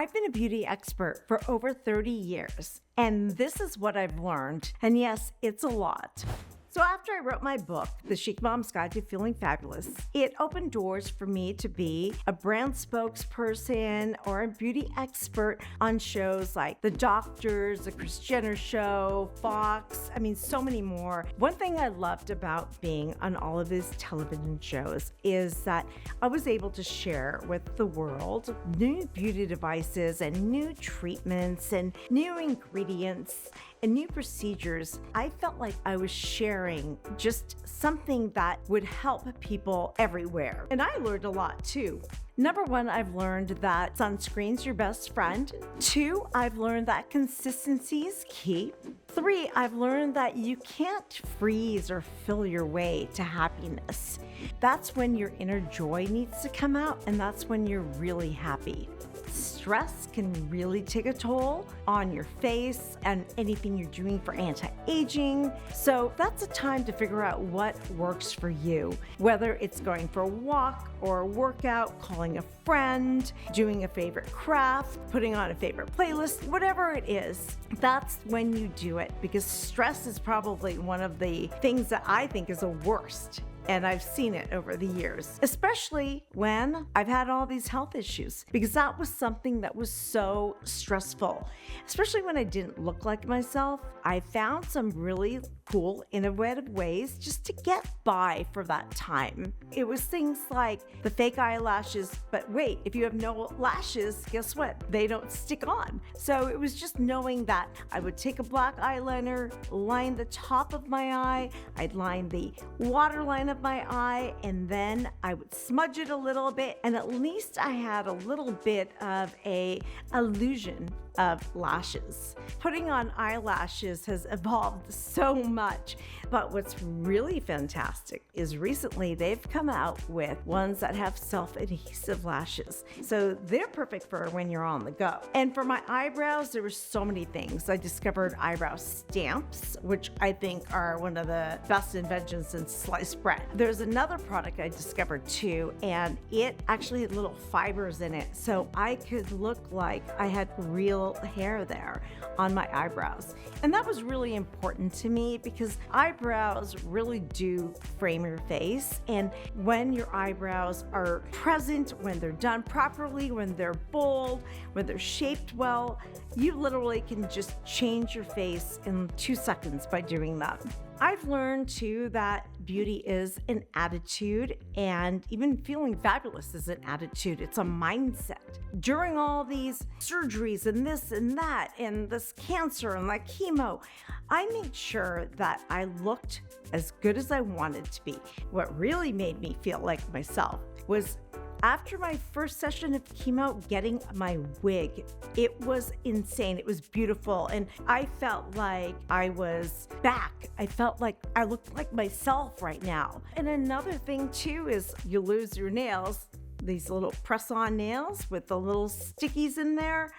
I've been a beauty expert for over 30 years, and this is what I've learned. And yes, it's a lot. So after I wrote my book, The Chic Mom's Guide to Feeling Fabulous, it opened doors for me to be a brand spokesperson or a beauty expert on shows like The Doctors, The Kris Jenner Show, Fox, so many more. One thing I loved about being on all of these television shows is that I was able to share with the world new beauty devices and new treatments and new ingredients and new procedures. I felt like I was sharing just something that would help people everywhere. And I learned a lot too. Number one, I've learned that sunscreen's your best friend. 2, I've learned that consistency is key. 3, I've learned that you can't freeze or fill your way to happiness. That's when your inner joy needs to come out, and that's when you're really happy. Stress can really take a toll on your face and anything you're doing for anti-aging. So that's a time to figure out what works for you, whether it's going for a walk or a workout, calling a friend, doing a favorite craft, putting on a favorite playlist, whatever it is. That's when you do it, because stress is probably one of the things that I think is the worst. And I've seen it over the years, especially when I've had all these health issues, because that was something that was so stressful, especially when I didn't look like myself. I found some really cool, innovative ways just to get by for that time. It was things like the fake eyelashes, but wait, if you have no lashes, guess what? They don't stick on. So it was just knowing that I would take a black eyeliner, line the top of my eye, I'd line the waterline of my eye, and then I would smudge it a little bit, and at least I had a little bit of a illusion of lashes. Putting on eyelashes has evolved so much, but what's really fantastic is recently they've come out with ones that have self-adhesive lashes. So they're perfect for when you're on the go. And for my eyebrows, there were so many things. I discovered eyebrow stamps, which I think are one of the best inventions since sliced bread. There's another product I discovered too, and it actually had little fibers in it, so I could look like I had real hair there on my eyebrows. And that was really important to me because eyebrows really do frame your face. And when your eyebrows are present, when they're done properly, when they're bold, when they're shaped well, you literally can just change your face in 2 seconds by doing that. I've learned too that beauty is an attitude, and even feeling fabulous is an attitude. It's a mindset. During all these surgeries and this and that and this cancer and that chemo, I made sure that I looked as good as I wanted to be. What really made me feel like myself was after my first session of chemo, getting my wig. It was insane. It was beautiful. And I felt like I was back. I felt like I looked like myself right now. And another thing too is you lose your nails. These little press-on nails with the little stickies in there.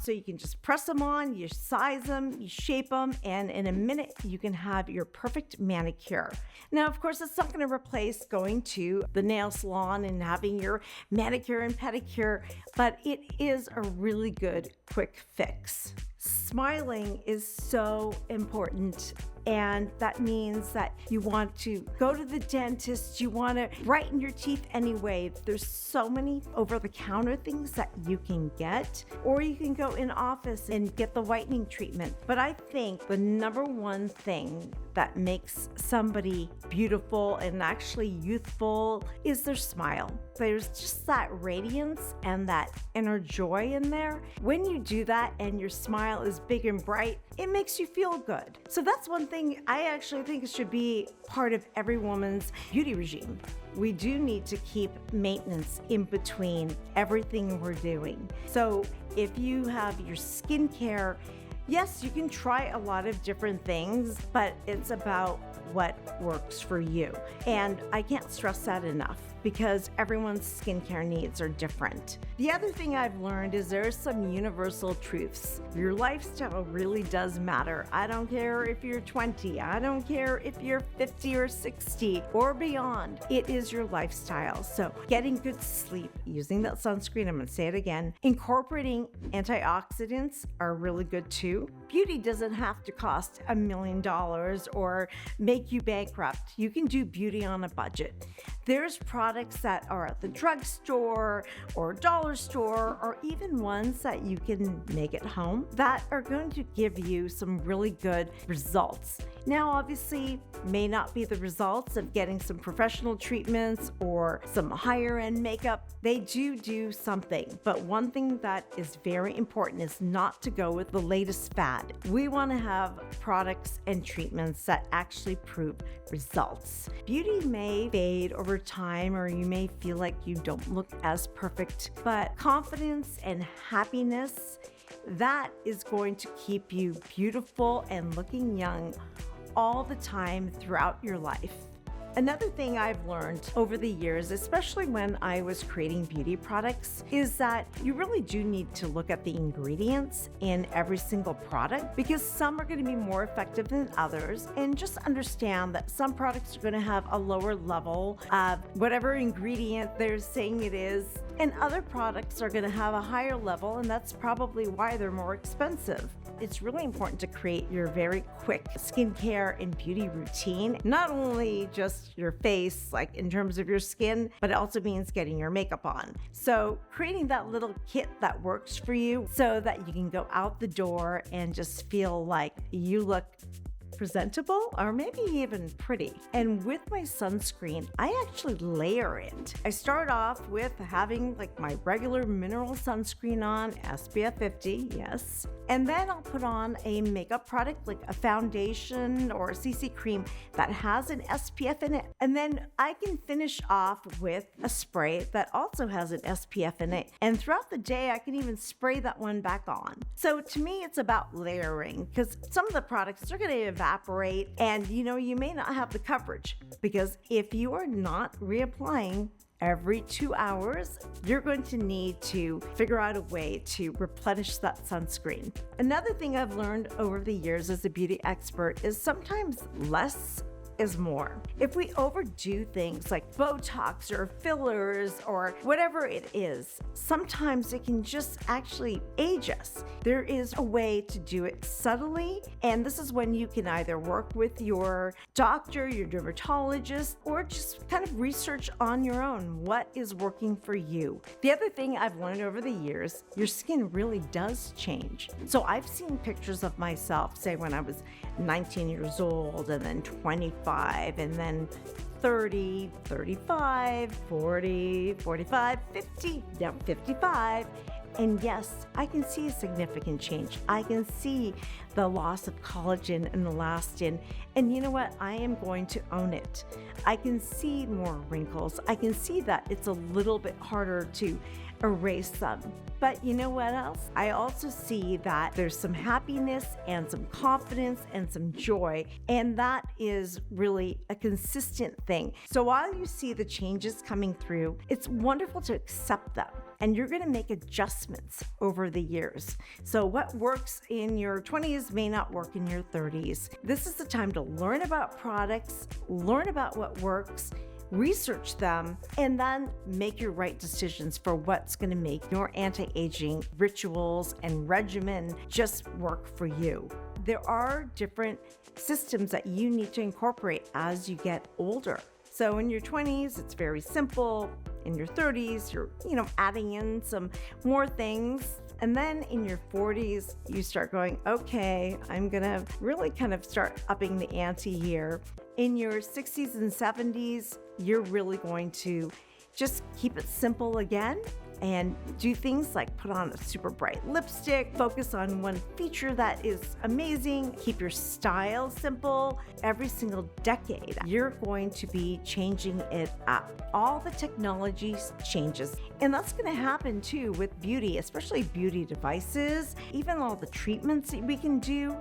So you can just press them on, you size them, you shape them, and in a minute you can have your perfect manicure. Now, of course, it's not going to replace going to the nail salon and having your manicure and pedicure, but it is a really good quick fix. Smiling is so important, and that means that you want to go to the dentist, you want to brighten your teeth anyway. There's so many over-the-counter things that you can get, or you can go in office and get the whitening treatment. But I think the number one thing that makes somebody beautiful and actually youthful is their smile. There's just that radiance and that inner joy in there. When you do that and your smile is big and bright, it makes you feel good. So that's one thing I actually think should be part of every woman's beauty regime. We do need to keep maintenance in between everything we're doing. So if you have your skincare, yes, you can try a lot of different things, but it's about what works for you. And I can't stress that enough. because everyone's skincare needs are different. The other thing I've learned is there's some universal truths. Your lifestyle really does matter. I don't care if you're 20, I don't care if you're 50 or 60 or beyond. It is your lifestyle. So getting good sleep, using that sunscreen, I'm going to say it again, incorporating antioxidants are really good too. Beauty doesn't have to cost $1 million or make you bankrupt. You can do beauty on a budget. There's products that are at the drugstore or dollar store or even ones that you can make at home that are going to give you some really good results. Now, obviously, may not be the results of getting some professional treatments or some higher end makeup. They do something. But one thing that is very important is not to go with the latest fad. We want to have products and treatments that actually prove results. Beauty may fade over time, or you may feel like you don't look as perfect, but confidence and happiness, that is going to keep you beautiful and looking young all the time throughout your life. Another thing I've learned over the years, especially when I was creating beauty products, is that you really do need to look at the ingredients in every single product, because some are going to be more effective than others, and just understand that some products are going to have a lower level of whatever ingredient they're saying it is, and other products are going to have a higher level, and that's probably why they're more expensive. It's really important to create your very quick skincare and beauty routine, not only just your face, like in terms of your skin, but it also means getting your makeup on. So creating that little kit that works for you so that you can go out the door and just feel like you look presentable or maybe even pretty. And with my sunscreen, I actually layer it. I start off with having like my regular mineral sunscreen on, SPF 50, yes. And then I'll put on a makeup product like a foundation or a CC cream that has an SPF in it. And then I can finish off with a spray that also has an SPF in it. And throughout the day, I can even spray that one back on. So to me, it's about layering, because some of the products are going to evaporate and you may not have the coverage, because if you are not reapplying every 2 hours, you're going to need to figure out a way to replenish that sunscreen. Another thing I've learned over the years as a beauty expert is sometimes less is more. If we overdo things like Botox or fillers or whatever it is, sometimes it can just actually age us. There is a way to do it subtly, and this is when you can either work with your doctor, your dermatologist, or just kind of research on your own what is working for you. The other thing I've learned over the years, your skin really does change. So I've seen pictures of myself, say when I was 19 years old, and then 25, and then 30, 35, 40, 45, 50, now 55. And yes, I can see a significant change. I can see the loss of collagen and elastin. And you know what? I am going to own it. I can see more wrinkles. I can see that it's a little bit harder to erase them. But you know what else? I also see that there's some happiness and some confidence and some joy, and that is really a consistent thing. So while you see the changes coming through, it's wonderful to accept them, and you're going to make adjustments over the years. So what works in your 20s may not work in your 30s. This is the time to learn about products, learn about what works, research them, and then make your right decisions for what's going to make your anti-aging rituals and regimen just work for you. There are different systems that you need to incorporate as you get older. So in your 20s, it's very simple. In your 30s, you're, adding in some more things. And then in your 40s, you start going, okay, I'm going to really kind of start upping the ante here. In your 60s and 70s, you're really going to just keep it simple again and do things like put on a super bright lipstick, focus on one feature that is amazing, keep your style simple. Every single decade, you're going to be changing it up. All the technology changes, and that's going to happen too with beauty, especially beauty devices, even all the treatments that we can do.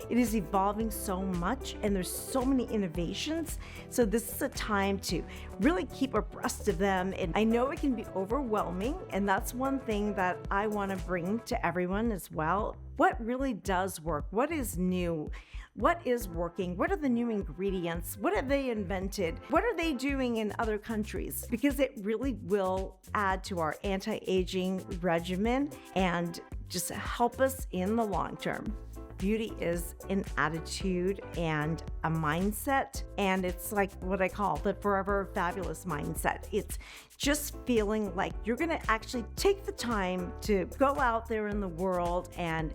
It is evolving so much and there's so many innovations. So this is a time to really keep abreast of them. And I know it can be overwhelming, and that's one thing that I want to bring to everyone as well. What really does work? What is new? What is working? What are the new ingredients? What have they invented? What are they doing in other countries? Because it really will add to our anti-aging regimen and just help us in the long term. Beauty is an attitude and a mindset, and it's like what I call the forever fabulous mindset. It's just feeling like you're going to actually take the time to go out there in the world and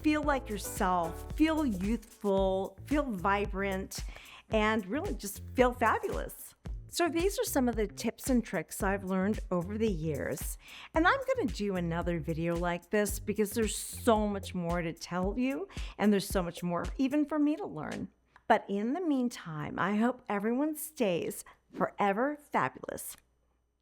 feel like yourself, feel youthful, feel vibrant, and really just feel fabulous. So these are some of the tips and tricks I've learned over the years. And I'm going to do another video like this because there's so much more to tell you, and there's so much more even for me to learn. But in the meantime, I hope everyone stays forever fabulous.